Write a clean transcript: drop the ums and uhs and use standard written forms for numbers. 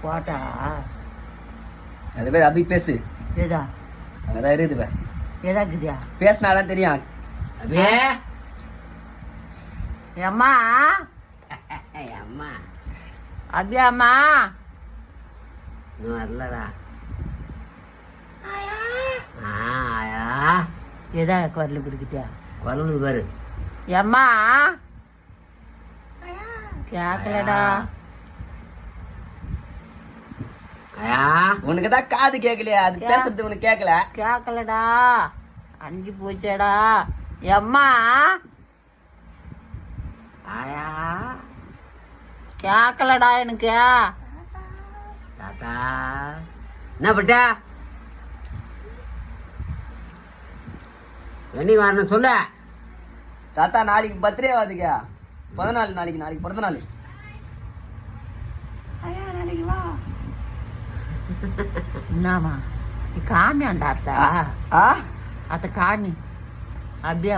போட்டா அது பேர் அப்படி பேசு. ஏதா அதான் இருக்குது ஏதாக்குதியா பேசினாதான் தெரியும். அபே அம்மா அம்மா அபியா அம்மா இன்னும் வரலடா. ஆயா ஏதா குரல் பிடிக்கிட்டியா குரலுக்கு பாரு. அம்மா கேக்கலடா. ஆயா உனக்கு தான் காது கேட்கலையா? அது பேசுறது உனக்கு கேட்கல. கேக்கலடா அஞ்சு போச்சேடா. அம்மா ஆயா கேக்கலடா எனக்கு. தாத்தா என்ன பட்ட என்னைக்கு வரணும் சொல்ல. தாத்தா நாளைக்கு பர்த்டே வாதுக்கா. 14 நாளைக்கு பிறந்த நாள். நாளைக்கு வா. என்னம்மா நீ காமியாண்டா அத்தா? அத்த காமி அபியா